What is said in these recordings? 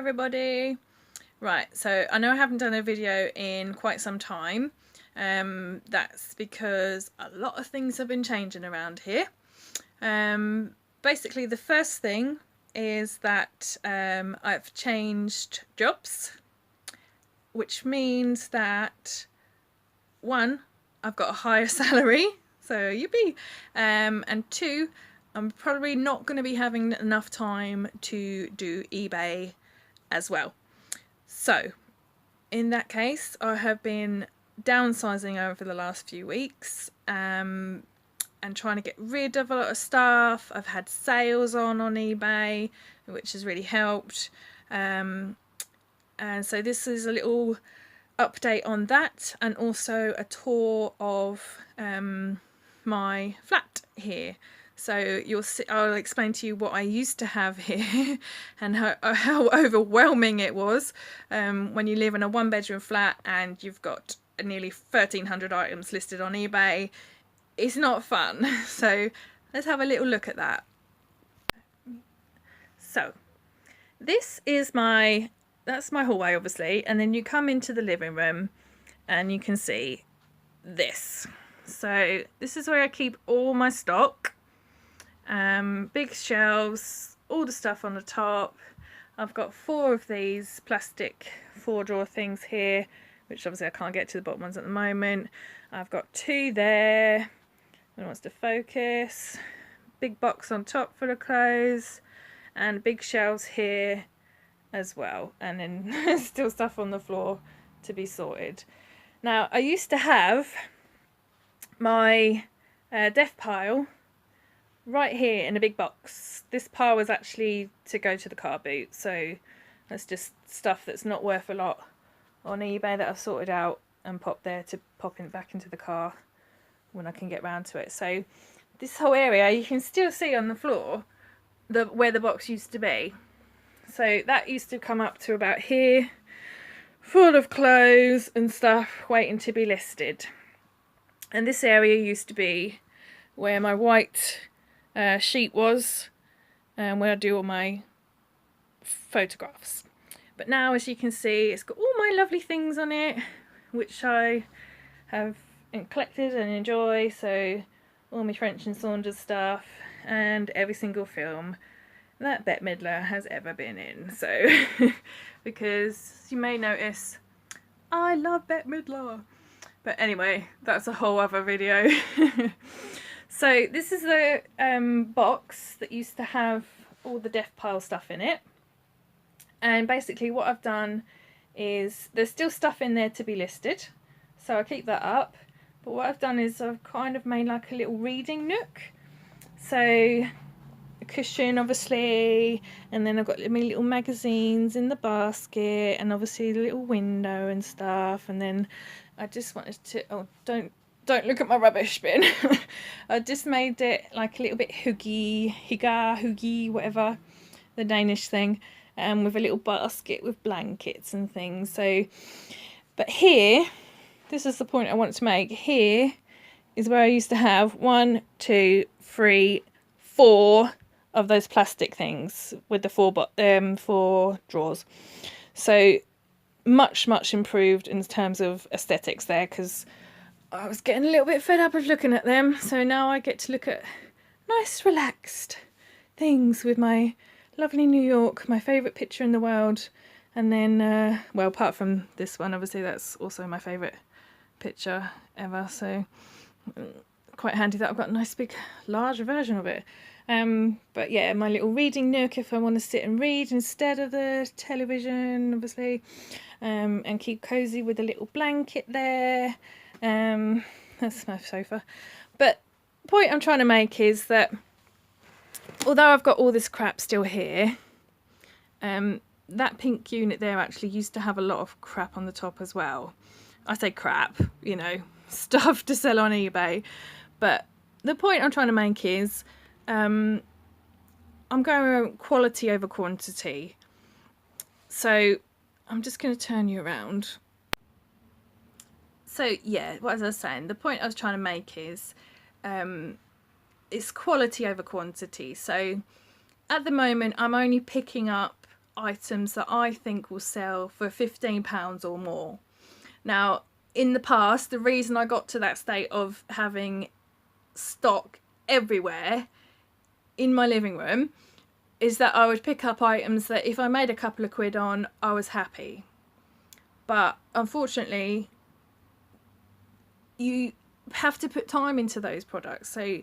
everybody. Right, so I know I haven't done a video in quite some time. That's because a lot of things have been changing around here. Basically the first thing is that I've changed jobs, which means that one, I've got a higher salary, so yippee, and two, I'm probably not going to be having enough time to do eBay as well. So in that case, I have been downsizing over the last few weeks and trying to get rid of a lot of stuff. I've had sales on eBay, which has really helped. And so this is a little update on that, and also a tour of my flat here. So you'll see, I'll explain to you what I used to have here and how overwhelming it was when you live in a one-bedroom flat and you've got nearly 1,300 items listed on eBay. It's not fun. So let's have a little look at that. So this is that's my hallway, obviously, and then you come into the living room and you can see this. So this is where I keep all my stock. Big shelves, all the stuff on the top. I've got 4 of these plastic 4-drawer things here, which obviously I can't get to the bottom ones at the moment. I've got 2 there. It wants to focus. Big box on top for the clothes, and big shelves here as well, and then still stuff on the floor to be sorted. Now I used to have my death pile right here in a big box. This pile was actually to go to the car boot, so that's just stuff that's not worth a lot on eBay that I've sorted out and popped there to pop in back into the car when I can get round to it. So this whole area you can still see on the floor where the box used to be. So that used to come up to about here, full of clothes and stuff waiting to be listed. And this area used to be where my white sheet was, and where I do all my photographs. But now, as you can see, it's got all my lovely things on it, which I have collected and enjoy. So all my French and Saunders stuff and every single film that Bette Midler has ever been in. So because you may notice I love Bette Midler, but anyway, that's a whole other video. So this is the box that used to have all the death pile stuff in it, and basically what I've done is there's still stuff in there to be listed, so I keep that up, but what I've done is I've kind of made like a little reading nook. So a cushion, obviously, and then I've got my little magazines in the basket, and obviously the little window and stuff. And then I just wanted to, oh, don't look at my rubbish bin. I just made it like a little bit hygge, whatever, the Danish thing, with a little basket with blankets and things. So, but here, this is the point I want to make. Here is where I used to have 1, 2, 3, 4 of those plastic things with the 4 drawers. So much improved in terms of aesthetics there, because I was getting a little bit fed up of looking at them. So now I get to look at nice relaxed things with my lovely New York, my favourite picture in the world. And then well, apart from this one, obviously that's also my favourite picture ever, so quite handy that I've got a nice big larger version of it. But yeah, my little reading nook if I want to sit and read instead of the television, obviously, and keep cozy with a little blanket there. That's my sofa. But the point I'm trying to make is that although I've got all this crap still here, that pink unit there actually used to have a lot of crap on the top as well. I say crap, you know, stuff to sell on eBay. But the point I'm trying to make is I'm going quality over quantity. So I'm just going to turn you around. So yeah, what was I saying? The point I was trying to make is it's quality over quantity. So at the moment I'm only picking up items that I think will sell for £15 or more. Now, in the past, the reason I got to that state of having stock everywhere in my living room is that I would pick up items that if I made a couple of quid on, I was happy. But unfortunately, you have to put time into those products. So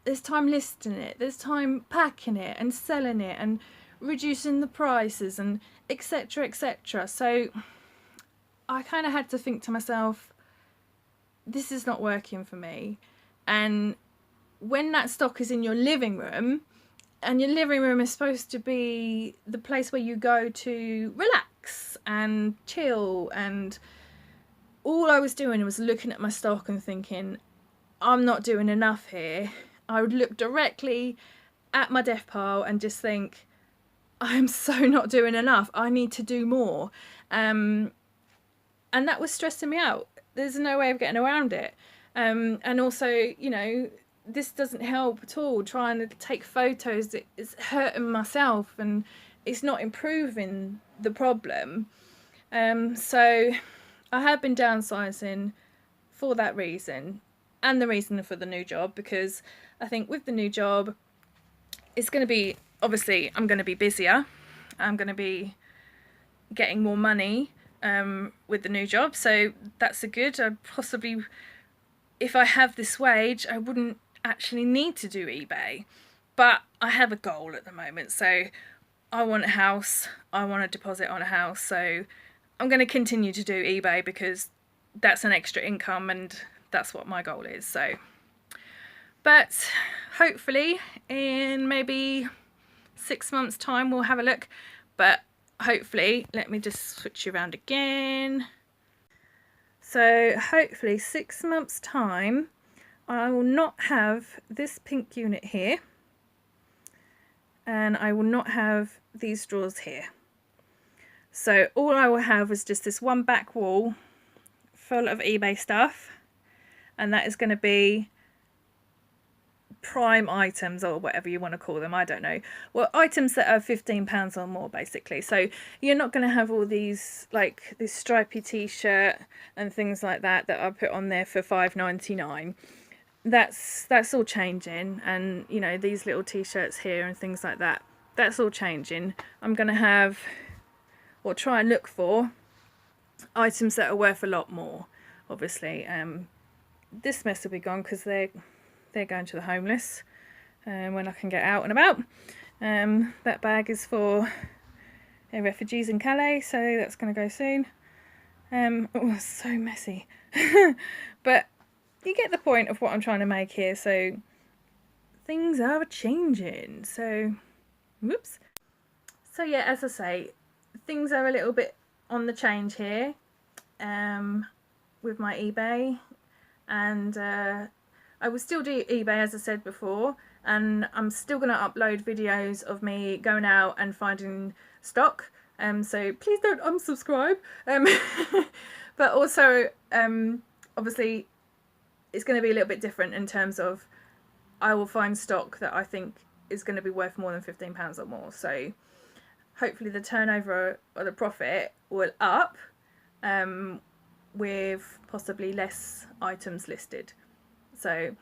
there's time listing it, there's time packing it and selling it and reducing the prices and etc, etc. So I kind of had to think to myself, this is not working for me. And when that stock is in your living room, and your living room is supposed to be the place where you go to relax and chill, and all I was doing was looking at my stock and thinking, I'm not doing enough here. I would look directly at my death pile and just think, I'm so not doing enough. I need to do more. And that was stressing me out. There's no way of getting around it. And also, you know, this doesn't help at all. Trying to take photos, it's hurting myself and it's not improving the problem. So I have been downsizing for that reason, and the reason for the new job, because I think with the new job, it's going to be, obviously, I'm going to be busier. I'm going to be getting more money with the new job. So that's a good. I possibly, if I have this wage, I wouldn't actually need to do eBay. But I have a goal at the moment. So I want a house. I want a deposit on a house. So I'm going to continue to do eBay because that's an extra income and that's what my goal is. So, but hopefully in maybe 6 months time we'll have a look. But hopefully, let me just switch you around again. So hopefully 6 months time I will not have this pink unit here, and I will not have these drawers here. So all I will have is just this one back wall full of eBay stuff, and that is going to be prime items, or whatever you want to call them, I don't know. Well, items that are £15 or more, basically. So you're not going to have all these, like this stripy t-shirt and things like that I put on there for £5.99. That's all changing, and you know, these little t-shirts here and things like that, that's all changing. I'm going to have, or try and look for, items that are worth a lot more, obviously. This mess will be gone because they're going to the homeless when I can get out and about. That bag is for refugees in Calais, so that's going to go soon. Oh, it's so messy. But you get the point of what I'm trying to make here. So things are changing. So, whoops. So yeah, as I say, things are a little bit on the change here with my eBay, and I will still do eBay as I said before, and I'm still going to upload videos of me going out and finding stock, so please don't unsubscribe. But also obviously it's going to be a little bit different in terms of I will find stock that I think is going to be worth more than £15 or more. So hopefully the turnover or the profit will up with possibly less items listed. So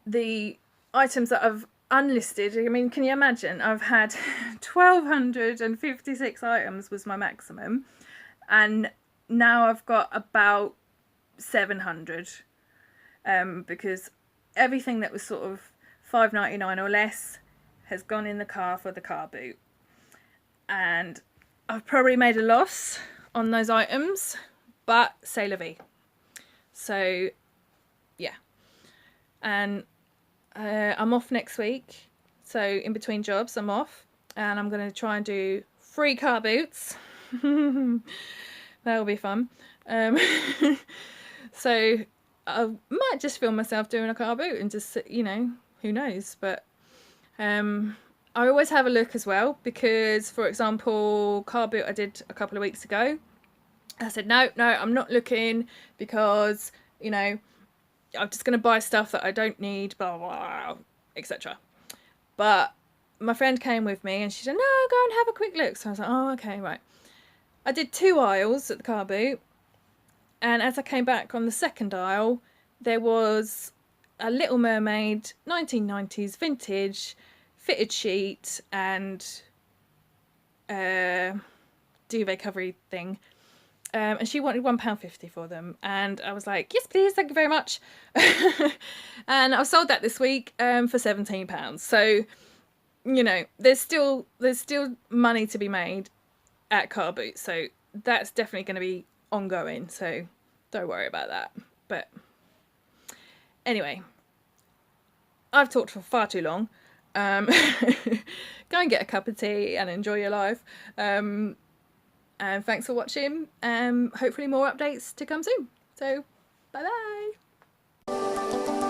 the items that I've unlisted, I mean, can you imagine? I've had 1,256 items was my maximum, and now I've got about 700 because everything that was sort of £5.99 or less has gone in the car for the car boot, and I've probably made a loss on those items, but c'est la vie. So yeah, and I'm off next week, so in between jobs I'm off, and I'm going to try and do 3 car boots. That'll be fun. So I might just film myself doing a car boot and just, you know, who knows. But I always have a look as well, because for example, car boot I did a couple of weeks ago, I said no, I'm not looking, because, you know, I'm just going to buy stuff that I don't need, blah, blah, blah, etc. But my friend came with me and she said, no, go and have a quick look. So I was like, oh, okay, right. I did 2 aisles at the car boot, and as I came back on the second aisle, there was a Little Mermaid 1990s vintage fitted sheet and duvet covery thing. And she wanted £1.50 for them, and I was like, yes please, thank you very much. And I sold that this week for £17. So, you know, there's still money to be made at car boot, so that's definitely going to be ongoing, so don't worry about that. But anyway, I've talked for far too long. Go and get a cup of tea and enjoy your life. And thanks for watching. Hopefully more updates to come soon. So bye bye.